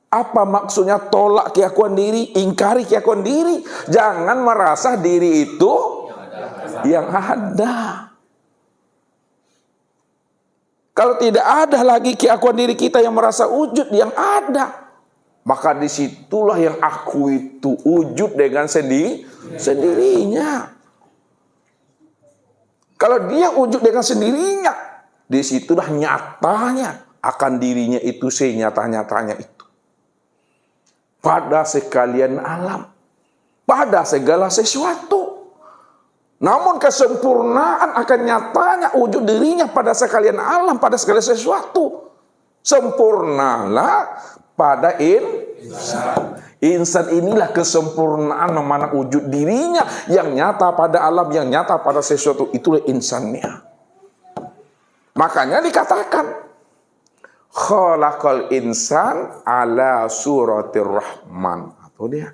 Apa maksudnya tolak keakuan diri, ingkari keakuan diri? Jangan merasa diri itu yang ada. Kalau tidak ada lagi keakuan diri kita yang merasa wujud yang ada, maka disitulah yang aku itu wujud dengan sendirinya. Kalau dia wujud dengan sendirinya, disitulah nyatanya akan dirinya itu senyata-nyatanya itu. Pada sekalian alam, pada segala sesuatu. Namun kesempurnaan akan nyatanya wujud dirinya pada sekalian alam, pada segala sesuatu. Sempurnalah pada insan. Insan inilah kesempurnaan mana wujud dirinya yang nyata pada alam, yang nyata pada sesuatu. Itulah insannya. Makanya dikatakan khalaqal insan ala suratir rahman. Itu dia.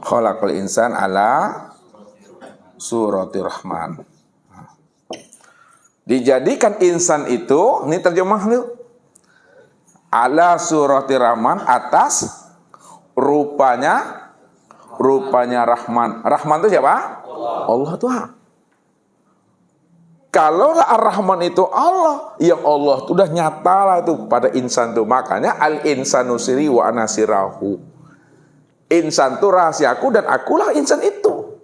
Khalaqal insan ala suratir rahman. Dijadikan insan itu, ini terjemah lu, ala suratir rahman, atas rupanya Rahman. Rahman itu siapa? Allah Tuhan. Kalau Ar-Rahman itu Allah, yang Allah itu udah nyata lah itu pada insan tuh. Makanya al-insanu siri wa anasirahu. Insan itu rahasiaku dan akulah insan itu.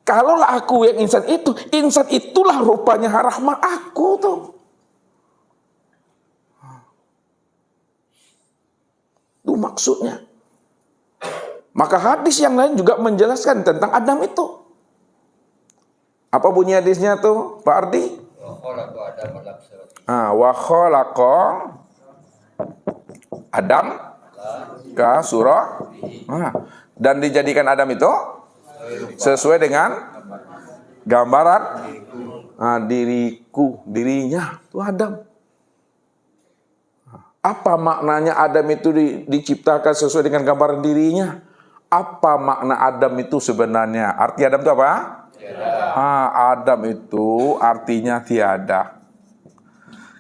Kalaulah aku yang insan itulah rupanya Ar-Rahman aku tuh. Itu maksudnya. Maka hadis yang lain juga menjelaskan tentang Adam itu. Apa bunyi hadisnya tuh, Pak Ardi? Wa khalaqa Adam ka surah. Dan dijadikan Adam itu sesuai dengan gambaran dirinya. Itu Adam. Apa maknanya Adam itu diciptakan sesuai dengan gambaran dirinya? Apa makna Adam itu sebenarnya? Arti Adam itu apa? Adam itu artinya tiada.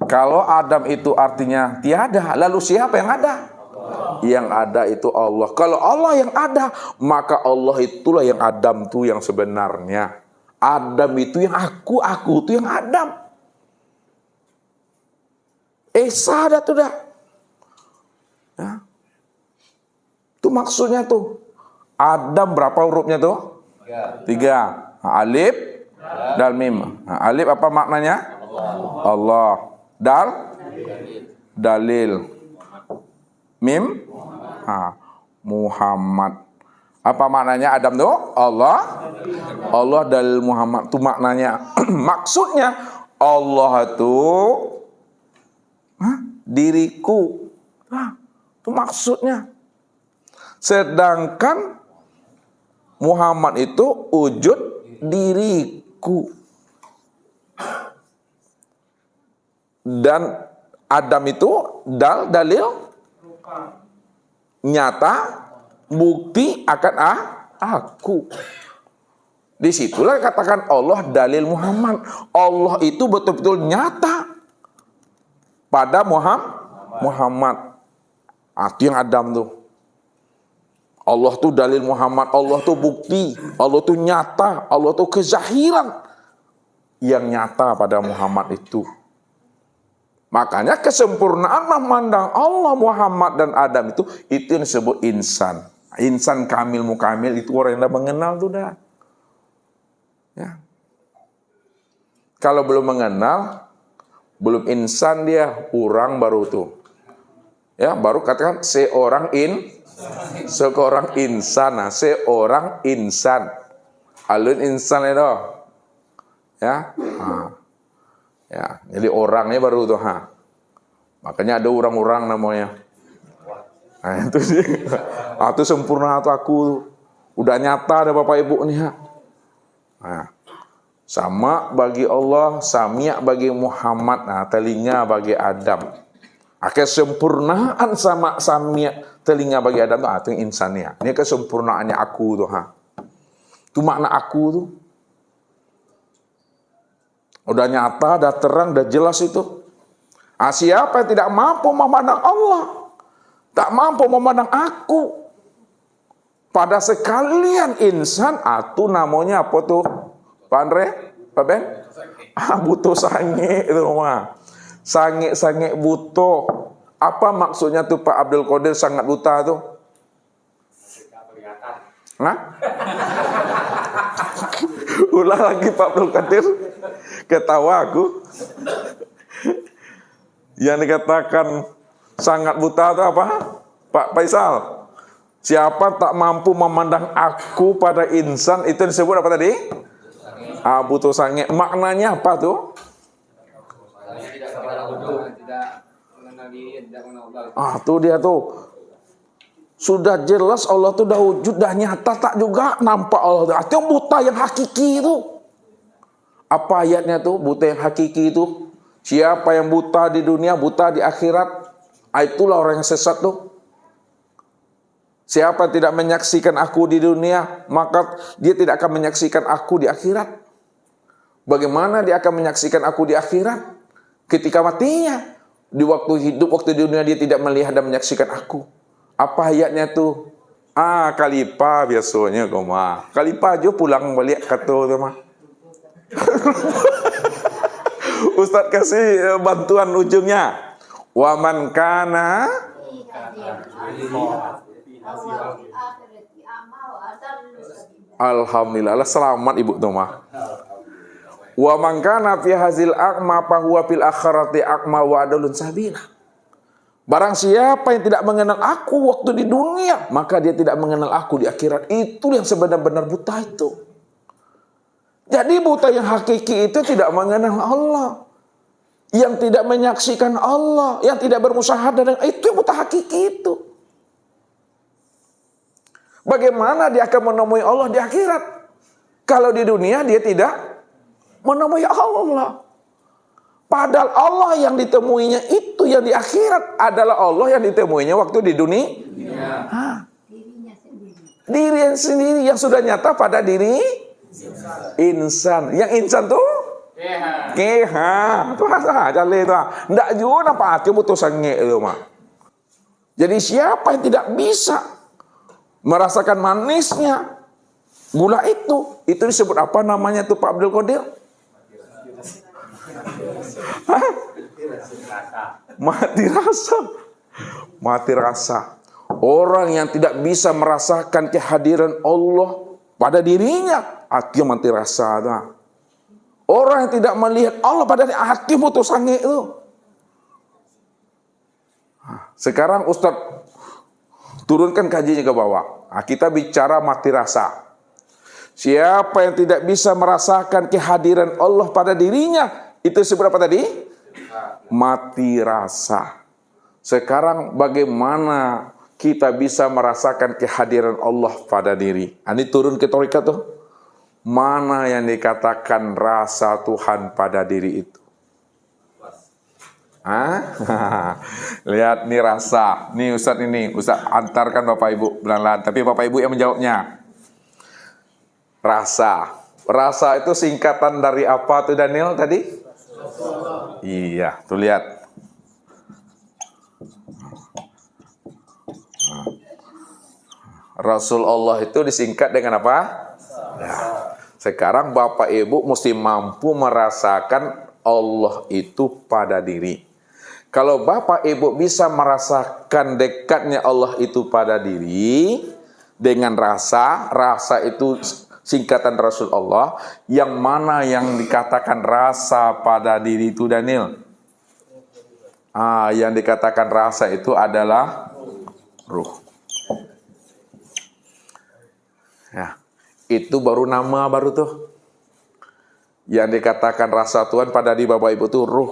Kalau Adam itu artinya tiada, lalu siapa yang ada? Yang ada itu Allah. Kalau Allah yang ada, maka Allah itulah yang Adam itu yang sebenarnya. Adam itu yang aku itu yang Adam. Esa dah tuh dah. Ya. Itu maksudnya tuh. Adam berapa hurufnya tuh? 3. Alif dal mim. Alif apa maknanya? Allah. Dal dalil. Mim Muhammad. Apa maknanya Adam tuh? Allah. Allah dalil Muhammad. Itu maknanya. Maksudnya Allah itu diriku. Itu maksudnya. Sedangkan Muhammad itu wujud diriku. Dan Adam itu dalil nyata bukti akan aku. Disitulah katakan Allah dalil Muhammad. Allah itu betul-betul nyata pada Muhammad. Itu yang Adam tuh. Allah tuh dalil Muhammad, Allah tuh bukti, Allah tuh nyata, Allah tuh kezahiran yang nyata pada Muhammad itu. Makanya kesempurnaan memandang Allah, Muhammad dan Adam itu yang disebut insan. Insan kamil mukamil itu orang yang dah mengenal tuh dah. Ya. Kalau belum mengenal, belum insan dia, orang baru tuh. Ya, baru katakan seorang insan, seorang insan. Alun insan itu. Ya. Ya, jadi orangnya baru tuh, Makanya ada orang-orang namanya. Itu sih. Itu sempurna tuh aku. Udah nyata ada Bapak Ibu nih, sama bagi Allah, samia bagi Muhammad, telinga bagi Adam. Kesempurnaan sama samia telinga bagi Adam tuh itu insannya. Ini kesempurnaannya aku tuh, Itu makna aku tuh. Udah nyata, udah terang, udah jelas itu. Siapa yang tidak mampu memandang Allah, tak mampu memandang aku, pada sekalian insan, itu namanya apa tuh? Pak Andre? Pak Ben? Butuh sange itu mah. Sange butuh. Apa maksudnya tuh Pak Abdul Qadir sangat buta tuh? Hah? Ulang lagi Pak Abdul Qadir. Ketawa aku. Yang dikatakan sangat buta itu apa? Pak Faisal. Siapa tak mampu memandang aku pada insan, itu disebut apa tadi? Butuh sange. Maknanya apa tuh? Tuh dia tuh. Sudah jelas Allah tuh dah wujud, dah nyata, tak juga nampak Allah. Itu buta yang hakiki itu. Apa ayatnya tuh? Buta yang hakiki itu. Siapa yang buta di dunia, buta di akhirat. Itulah orang yang sesat tuh. Siapa yang tidak menyaksikan aku di dunia, maka dia tidak akan menyaksikan aku di akhirat. Bagaimana dia akan menyaksikan aku di akhirat? Ketika matinya. Di waktu hidup, waktu di dunia dia tidak melihat dan menyaksikan aku. Apa ayatnya tuh? Kalipah biasanya kau mah. Kalipah aja pulang balik kata tu mah. Ustaz kasih bantuan ujungnya. Wa man kana Alhamdulillah, selamat Ibu Toma. Wa man kana fi hazil aqma fa huwa fil akhirati aqma wa adalun sabila. Barang siapa yang tidak mengenal aku waktu di dunia, maka dia tidak mengenal aku di akhirat. Itu yang sebenar-benar buta itu. Jadi buta yang hakiki itu tidak mengenal Allah, yang tidak menyaksikan Allah, yang tidak bermusyahadah dengan itu yang buta hakiki itu. Bagaimana dia akan menemui Allah di akhirat? Kalau di dunia dia tidak menemui Allah. Padahal Allah yang ditemuinya itu yang di akhirat adalah Allah yang ditemuinya waktu di dunia. Diri sendiri yang sudah nyata pada diri insan. Yang insan tuh keha. Tuh saja le tuh. Ndak juga apa hati butuh sange itu mah. Jadi siapa yang tidak bisa merasakan manisnya gula itu disebut apa namanya tuh Pak Abdul Qadir? Mati rasa. Orang yang tidak bisa merasakan kehadiran Allah pada dirinya, hati mati rasa. Orang yang tidak melihat Allah pada hati butuh sange itu. Sekarang Ustaz turunkan kajinya ke bawah. Kita bicara mati rasa. Siapa yang tidak bisa merasakan kehadiran Allah pada dirinya, itu seberapa tadi? Mati rasa. Sekarang bagaimana kita bisa merasakan kehadiran Allah pada diri? Ini turun ke tarekat tuh. Mana yang dikatakan rasa Tuhan pada diri itu? Lihat nih rasa. Nih Ustaz antarkan Bapak Ibu belan-belan. Tapi Bapak Ibu yang menjawabnya. Rasa. Rasa itu singkatan dari apa tuh Daniel tadi? Iya, tuh lihat. Rasulullah itu disingkat dengan apa? Ya. Sekarang Bapak Ibu mesti mampu merasakan Allah itu pada diri. Kalau Bapak Ibu bisa merasakan dekatnya Allah itu pada diri dengan rasa itu singkatan Rasulullah, yang mana yang dikatakan rasa pada diri itu Daniel? Yang dikatakan rasa itu adalah ruh. Ya, itu baru nama baru tuh. Yang dikatakan rasa Tuhan pada diri Bapak Ibu itu ruh.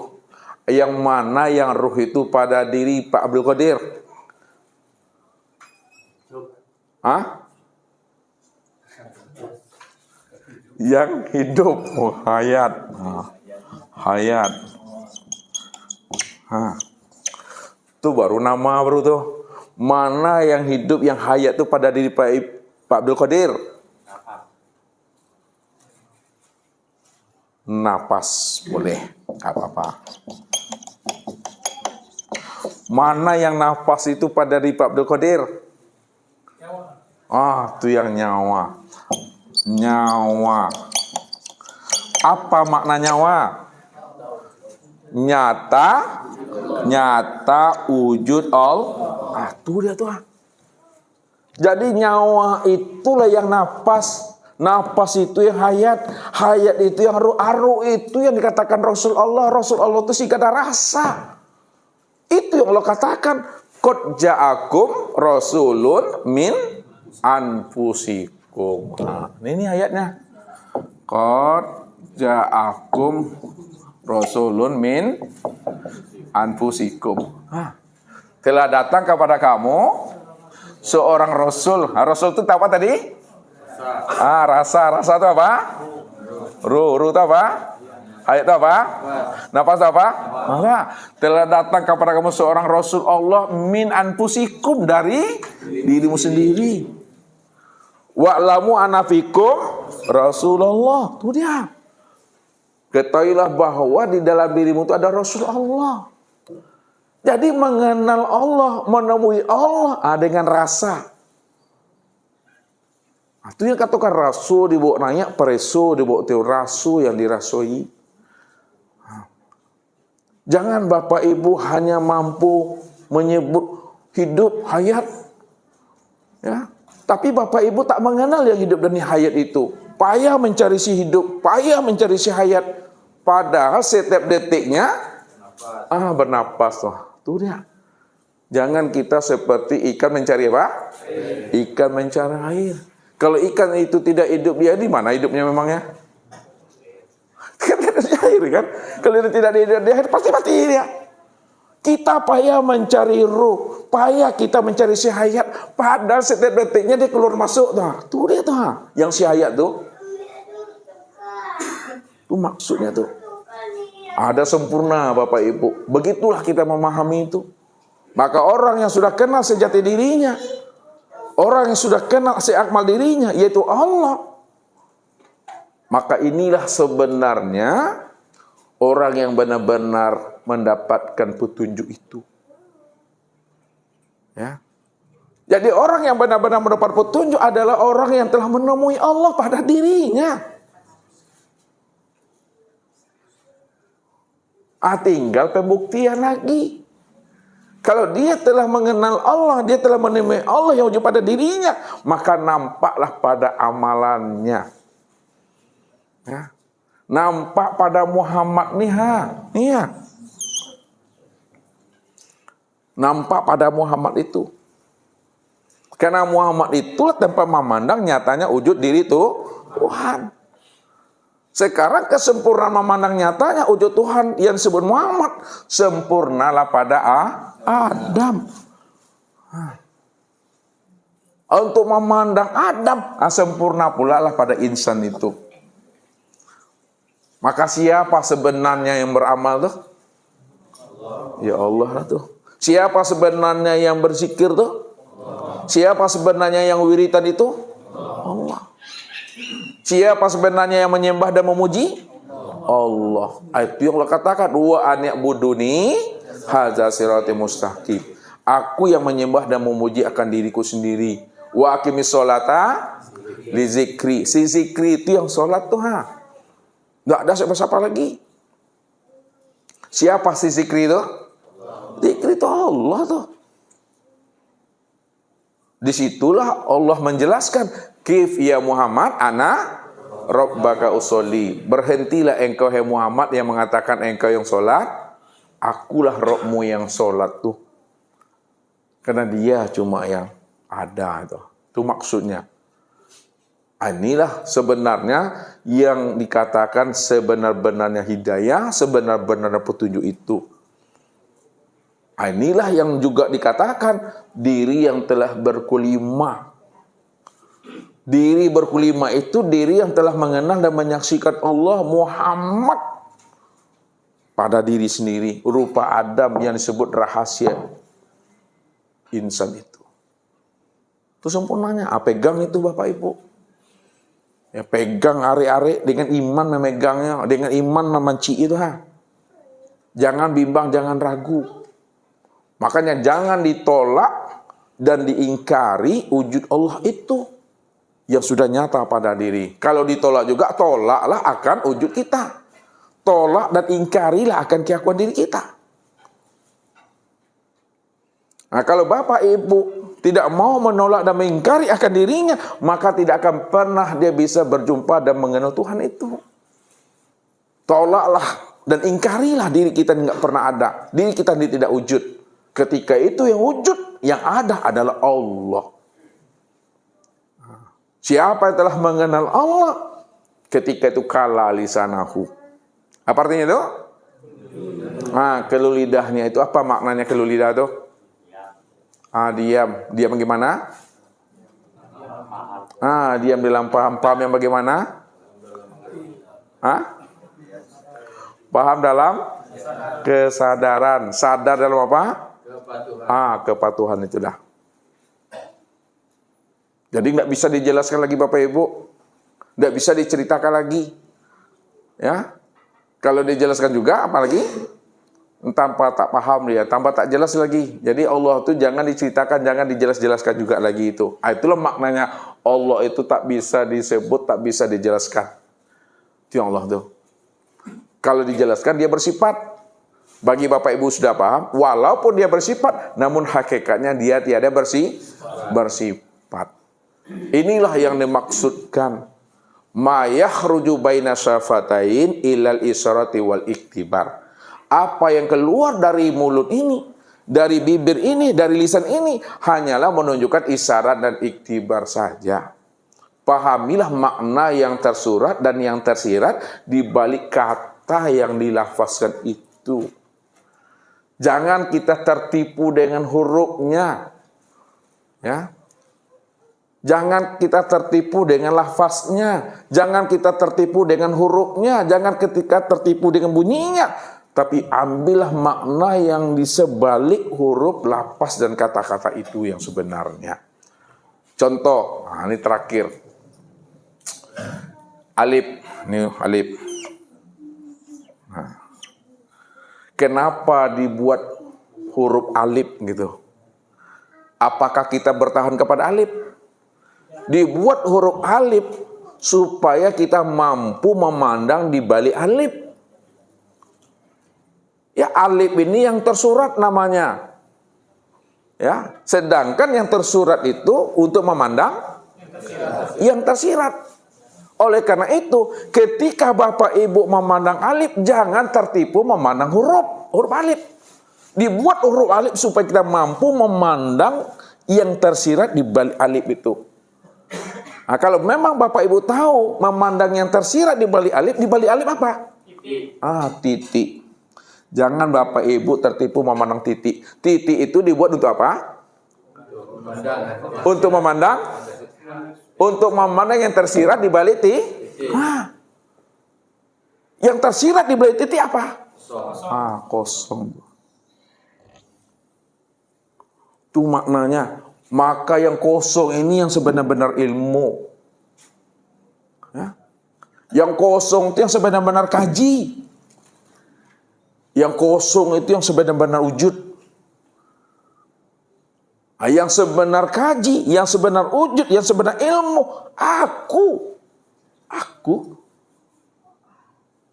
Yang mana yang ruh itu pada diri Pak Abdul Qadir? Yang hidup, hayat. Itu baru nama baru tuh. Mana yang hidup, yang hayat tuh pada diri Pak Abdul Qadir? napas. Boleh, nggak apa-apa. Mana yang nafas itu pada di Pak Abdul Qadir? Itu yang nyawa. Nyawa. Apa makna nyawa? Nyata, wujud Allah. Tuh dia tuh. Jadi nyawa itulah yang nafas. Nafas itu yang hayat. Hayat itu yang aru itu yang dikatakan Rasul Allah. Rasul Allah itu sih gak ada rasa. Itu yang Allah katakan, qad ja'akum rasulun min anfusikum. Ini ayatnya. Qad ja'akum rasulun min anfusikum. Telah datang kepada kamu seorang rasul. Rasul itu apa tadi? Rasa. Rasa itu apa? Ruh itu apa? Ayat itu apa? Nafas apa? Telah datang kepada kamu seorang Rasul Allah min anfusikum, dari dirimu sendiri. Wa'lamu anna fikum Rasulullah. Itu dia. Ketahuilah bahwa di dalam dirimu itu ada Rasul Allah. Jadi mengenal Allah, menemui Allah dengan rasa. Itu yang katakan rasul dibawa nanya, preso dibawa teo rasul yang dirasoi. Jangan Bapak Ibu hanya mampu menyebut hidup, hayat. Ya. Tapi Bapak Ibu tak mengenal yang hidup dan hayat itu. Payah mencari si hidup, payah mencari si hayat. Padahal setiap detiknya bernapas. Tuh dia. Jangan kita seperti ikan mencari apa? Ikan mencari air. Kalau ikan itu tidak hidup, dia di mana hidupnya memangnya? Air kan? Kalau dia tidak di air, pasti mati dia. Kita payah mencari ruh, payah kita mencari si hayat. Padahal setiap detiknya dia keluar masuk tuh dia tuh, yang si hayat tuh. Itu maksudnya tuh. Ada sempurna Bapak Ibu. Begitulah kita memahami itu. Maka orang yang sudah kenal sejati dirinya, orang yang sudah kenal seakmal dirinya, yaitu Allah, maka inilah sebenarnya orang yang benar-benar mendapatkan petunjuk itu. Ya. Jadi orang yang benar-benar mendapat petunjuk adalah orang yang telah menemui Allah pada dirinya. Tinggal pembuktian lagi. Kalau dia telah mengenal Allah, dia telah menemui Allah yang wujud pada dirinya, maka nampaklah pada amalannya. Ya. Nampak pada Muhammad nih, iya. Nampak pada Muhammad itu. Karena Muhammad itulah tanpa memandang nyatanya wujud diri itu Tuhan. Sekarang kesempurnaan memandang nyatanya wujud Tuhan yang disebut Muhammad, sempurnalah pada Adam. Untuk memandang Adam, sempurna pula lah pada insan itu. Maka siapa sebenarnya yang beramal tuh? Ya Allah tuh. Siapa sebenarnya yang berzikir tuh? Siapa sebenarnya yang wiritan itu? Allah. Siapa sebenarnya yang menyembah dan memuji? Allah. Itu yang Allah katakan, wa ani'buduni hadza siratal mustaqim. Aku yang menyembah dan memuji akan diriku sendiri. Wa aqimis sholata li zikri. Si zikri itu yang sholat tuh nggak ada siapa-siapa lagi. Siapa si zikri itu? Zikri itu Allah tuh. Disitulah Allah menjelaskan, kif ya Muhammad ana rabbaka usolli. Berhentilah engkau hai Muhammad yang mengatakan engkau yang sholat, akulah Rabbmu yang sholat tuh. Karena dia cuma yang ada itu. Itu maksudnya. Inilah sebenarnya yang dikatakan sebenar-benarnya hidayah, sebenar-benarnya petunjuk itu. Inilah yang juga dikatakan diri yang telah berkulima. Diri berkulima itu diri yang telah mengenal dan menyaksikan Allah Muhammad pada diri sendiri. Rupa Adam yang disebut rahasia insan itu. Itu sempurnanya. Pegang itu Bapak Ibu. Ya, pegang are-are dengan iman memegangnya, dengan iman memenci itu Jangan bimbang, jangan ragu. Makanya jangan ditolak dan diingkari wujud Allah itu yang sudah nyata pada diri. Kalau ditolak juga, tolaklah akan wujud kita. Tolak dan ingkarilah akan keakuan diri kita. Nah, kalau Bapak Ibu tidak mau menolak dan mengingkari akan dirinya, maka tidak akan pernah dia bisa berjumpa dan mengenal Tuhan itu. Tolaklah dan ingkarilah diri kita yang tidak pernah ada. Diri kita yang tidak wujud. Ketika itu yang wujud, yang ada adalah Allah. Siapa yang telah mengenal Allah, ketika itu kala lisanahu. Apa artinya itu? Keluh lidahnya itu apa maknanya keluh lidah itu? Diam. Diam bagaimana? Diam dalam paham yang bagaimana? Paham dalam kesadaran. Sadar dalam apa? Kepatuhan itulah. Jadi nggak bisa dijelaskan lagi Bapak Ibu, nggak bisa diceritakan lagi, ya. Kalau dijelaskan juga, apalagi tanpa tak paham dia, tanpa tak jelas lagi. Jadi Allah itu jangan diceritakan, jangan dijelaskan juga lagi itu. Itulah maknanya Allah itu tak bisa disebut, tak bisa dijelaskan. Itu yang Allah tuh. Kalau dijelaskan dia bersifat. Bagi Bapak Ibu sudah paham, walaupun dia bersifat, namun hakikatnya dia tiada bersifat. Inilah yang dimaksudkan ma yakhruju baina syafatain ilal isyrati wal iktibar. Apa yang keluar dari mulut ini, dari bibir ini, dari lisan ini hanyalah menunjukkan isyarat dan iktibar saja. Pahamilah makna yang tersurat dan yang tersirat di balik kata yang dilafazkan itu. Jangan kita tertipu dengan hurufnya. Ya. Jangan kita tertipu dengan lafaznya. Jangan kita tertipu dengan hurufnya. Jangan ketika tertipu dengan bunyinya. Tapi ambillah makna yang di sebalik huruf, lafaz, dan kata-kata itu yang sebenarnya. Contoh, ini terakhir. Alif. Ini alif. Kenapa dibuat huruf alif gitu? Apakah kita bertahan kepada alif? Dibuat huruf alif supaya kita mampu memandang di balik alif. Ya, alif ini yang tersurat namanya. Ya, sedangkan yang tersurat itu untuk memandang yang tersirat. Oleh karena itu, ketika Bapak Ibu memandang alif, jangan tertipu memandang huruf alif. Dibuat huruf alif supaya kita mampu memandang yang tersirat di balik alif itu. Nah, kalau memang Bapak Ibu tahu memandang yang tersirat di balik alif apa? Titik. Titik. Jangan Bapak Ibu tertipu memandang titik. Titik itu dibuat untuk apa? Untuk memandang. Untuk memandang yang tersirat di balik titik. Yang tersirat di balik titik apa? Kosong. Itu maknanya. Maka yang kosong ini yang sebenar-benar ilmu. Ya. Yang kosong itu yang sebenar-benar kaji. Yang kosong itu yang sebenar-benar wujud. Yang sebenar kaji, yang sebenar wujud, yang sebenar ilmu. Aku.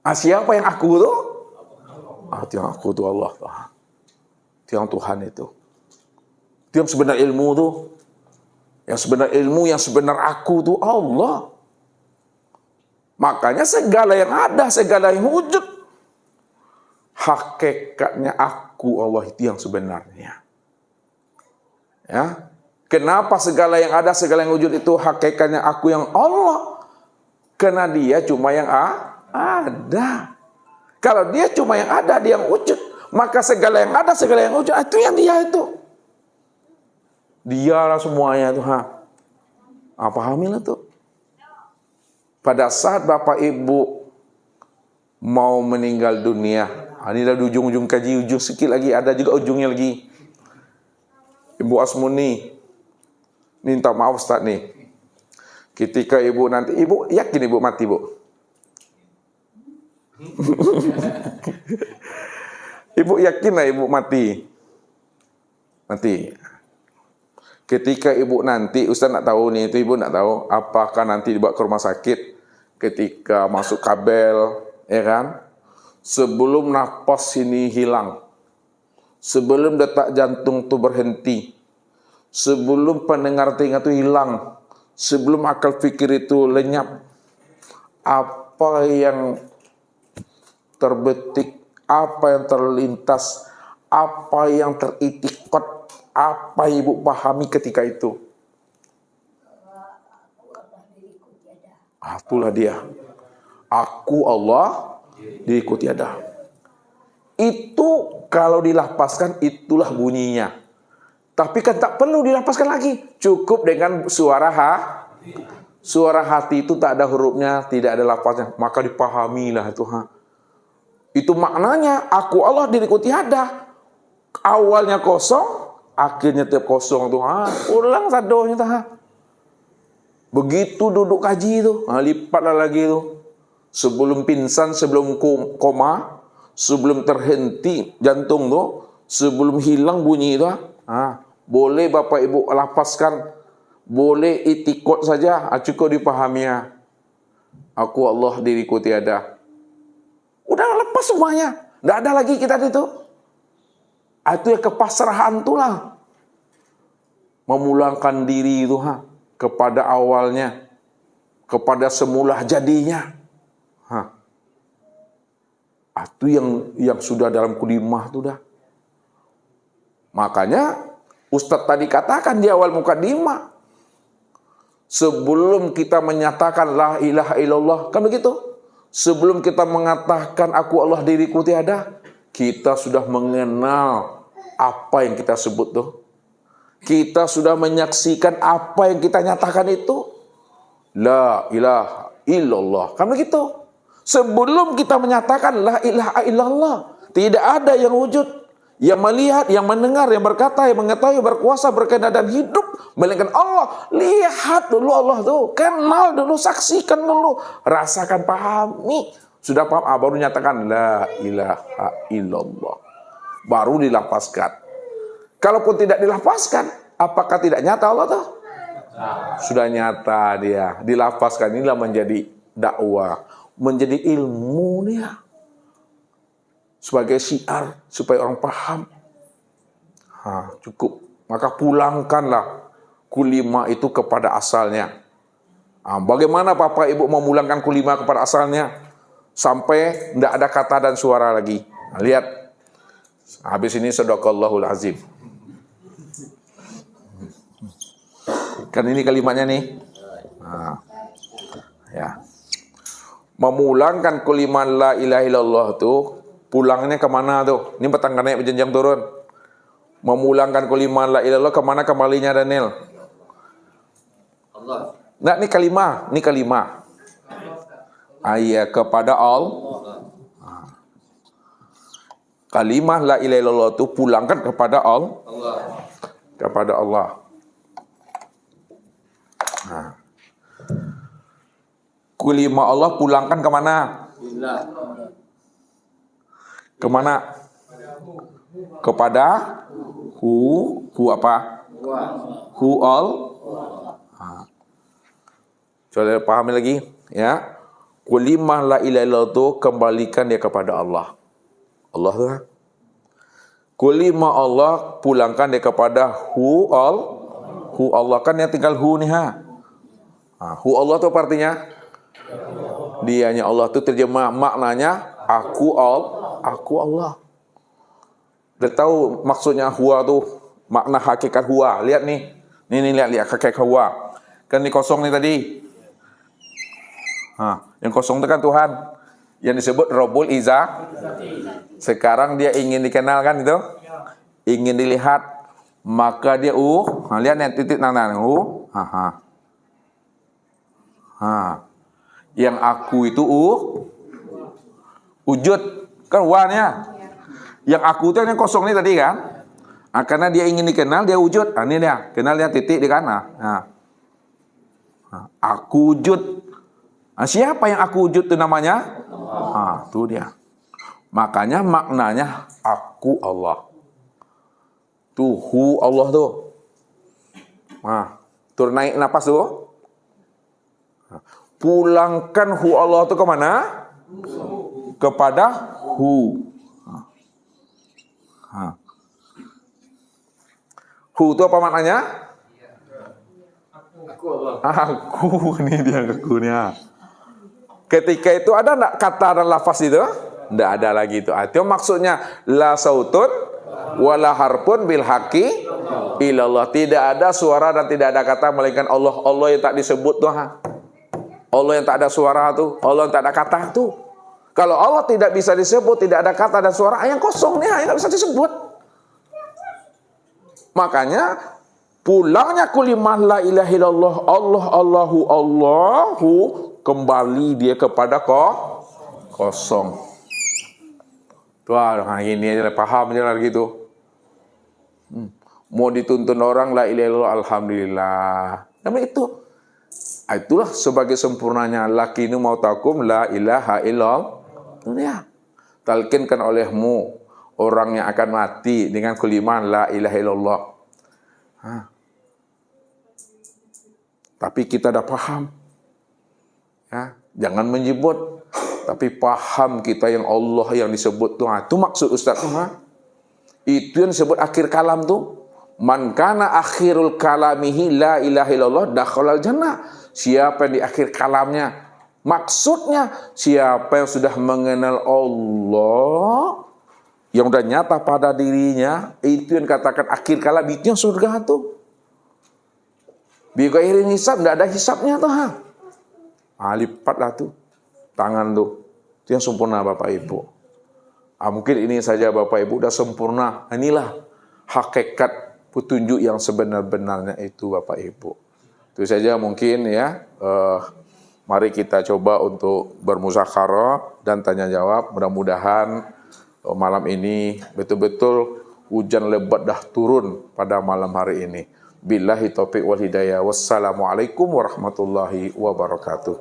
Siapa yang aku itu? Itu yang aku itu Allah. Itu yang Tuhan itu. Itu yang sebenar ilmu tuh. Yang sebenar ilmu, yang sebenar aku tuh Allah. Makanya segala yang ada, segala yang wujud, hakikatnya aku Allah itu yang sebenarnya. Ya. Kenapa segala yang ada, segala yang wujud itu hakikatnya aku yang Allah? Karena dia cuma yang ada. Kalau dia cuma yang ada, dia yang wujud, maka segala yang ada, segala yang wujud itu yang dia itu. Dialah semuanya itu. Pahamilah tuh. Pada saat Bapak Ibu mau meninggal dunia, ini dah di ujung-ujung kaji, ujung sikit lagi, ada juga ujungnya lagi. Ibu Asmuni, minta maaf Ustaz nih. Ketika ibu nanti, ibu yakin ibu mati, Bu? Ibu yakin lah ibu mati? Mati. Ketika ibu nanti, Ustaz nak tahu nih, itu ibu nak tahu, apakah nanti dibawa ke rumah sakit, ketika masuk kabel, ya kan? Sebelum nafas ini hilang, sebelum detak jantung itu berhenti, sebelum pendengar telinga itu hilang, sebelum akal pikir itu lenyap, apa yang terbetik, apa yang terlintas, apa yang teritikot, apa ibu pahami ketika itu? Itulah dia. Aku Allah, diriku tiada. Itu kalau dilafazkan itulah bunyinya. Tapi kan tak perlu dilafazkan lagi. Cukup dengan suara Suara hati itu tak ada hurufnya, tidak ada lafaznya, maka dipahamilah itu. Itu maknanya aku Allah, diriku tiada. Awalnya kosong, akhirnya tiap kosong tuh, ulang sadonya tuh. Begitu duduk kaji itu, lipatlah lagi itu. Sebelum pingsan, sebelum koma, sebelum terhenti jantung tuh, sebelum hilang bunyi itu, boleh Bapak Ibu lapaskan, boleh itikot saja, cukup dipahami ya. Aku Allah, diriku tiada. Udah lepas semuanya, tidak ada lagi kita itu. Itu ya kepasrahan itulah. Memulangkan diri itu kepada awalnya, kepada semula jadinya. Itu yang sudah dalam kulimah itu dah. Makanya Ustadz tadi katakan di awal mukadimah, sebelum kita menyatakan la ilaha illallah, kan begitu? Sebelum kita mengatakan aku Allah, diriku tiada, kita sudah mengenal apa yang kita sebut tuh. Kita sudah menyaksikan apa yang kita nyatakan itu. La ilaha illallah. Kan begitu? Sebelum kita menyatakan la ilaha illallah, tidak ada yang wujud, yang melihat, yang mendengar, yang berkata, yang mengetahui, berkuasa, berkehendak dan hidup melainkan Allah. Lihat dulu Allah tuh, kenal dulu, saksikan dulu, rasakan, pahami. Sudah paham, baru nyatakan la ilaha illallah. Baru dilapaskan. Kalaupun tidak dilapaskan, apakah tidak nyata Allah tuh? Sudah nyata dia. Dilapaskan, inilah menjadi dakwah, menjadi ilmu dia. Sebagai syiar supaya orang paham. Cukup. Maka pulangkanlah kulima itu kepada asalnya. Bagaimana Bapak Ibu memulangkan kulima kepada asalnya sampai tidak ada kata dan suara lagi? Lihat. Habis ini sadaqallahul azim. Kan ini kalimatnya nih. Ya. Memulangkan kalimat la ilaha illallah tuh, pulangnya kemana tuh? Ini petang naik berjenjang turun. Memulangkan kalimat la ilaha illallah, kemana kembalinya Daniel? Allah. Nah, ini kalimah. Iya, kepada Allah. Kalimah la ilaha illallah itu pulangkan kepada Allah. Kepada Allah. Kalimah Allah pulangkan kemana? Kemana? Kepada hu apa? Hu all. Coba pahami lagi, ya. Kalimah la ilaha illallah itu kembalikan dia kepada Allah. Allah lah. Kalimah Allah pulangkan dia kepada hu all. Hu Allah, kan yang tinggal hu nih hu Allah itu artinya dianya Allah, itu terjemah maknanya aku Allah. Udah tahu maksudnya huwa tuh, makna hakikat huwa. Lihat nih. Nih lihat hakikat huwa. Kan ini kosong nih tadi. Yang kosong itu kan Tuhan. Yang disebut Rabbul Izzah. Sekarang dia ingin dikenal kan itu? Ingin dilihat. Maka dia lihat nih titik yang aku itu wujud kan wanya. Yang aku itu yang kosong nih tadi kan. Karena dia ingin dikenal, dia wujud. Ini dia, kenal dia titik di kanan. Aku wujud. Siapa yang aku wujud itu namanya? Itu dia. Makanya maknanya aku Allah. Tuh, hu Allah tuh. Turun naik napas tuh. Pulangkan hu Allah tuh kemana? Kepada hu. Hu itu apa maknanya? Aku, ini dia akunya. Ketika itu ada enggak kata dan lafaz itu? Enggak ada lagi itu. Itu maksudnya la sautun wala harpun bil haqi ilallah. Tidak ada suara dan tidak ada kata melainkan Allah. Allah yang tak disebut tuh. Allah yang tak ada suara tuh. Allah yang tak ada kata tuh. Kalau Allah tidak bisa disebut, tidak ada kata dan suara, yang kosong nih, yang tak bisa disebut. Makanya pulangnya kulimah la ilaha illallah, Allah Allahu kembali dia kepada kosong. Tuh, ini aja paham aja lah gitu. Mau dituntun orang la ilaha illallah, alhamdulillah. Namanya itu. Itulah sebagai sempurnanya lakinu mautakum la ilaha illallah. Ya. Talkinkan olehmu orang yang akan mati dengan kalimat la ilaha illallah. Tapi kita dah paham. Ya, jangan menyebut, tapi paham kita yang Allah yang disebut tuh. Itu maksud Ustaz tuh. Itu yang disebut akhir kalam tuh. Man kana akhirul kalamihi la ilaha illallah dakhalal jannah. Siapa yang di akhir kalamnya? Maksudnya siapa yang sudah mengenal Allah, yang sudah nyata pada dirinya, itu yang katakan akhir kalam, itu yang surga tuh. Bigairin hisab, tidak ada hisabnya tuh. Lipatlah tuh tangan tuh. Itu yang sempurna Bapak Ibu. Mungkin ini saja Bapak Ibu sudah sempurna. Inilah hakikat petunjuk yang sebenar-benarnya itu Bapak Ibu. Itu saja mungkin ya. Mari kita coba untuk bermusyawarah dan tanya jawab. Mudah-mudahan malam ini betul-betul hujan lebat dah turun pada malam hari ini. Billahi taufiq wal hidayah. Wassalamualaikum warahmatullahi wabarakatuh.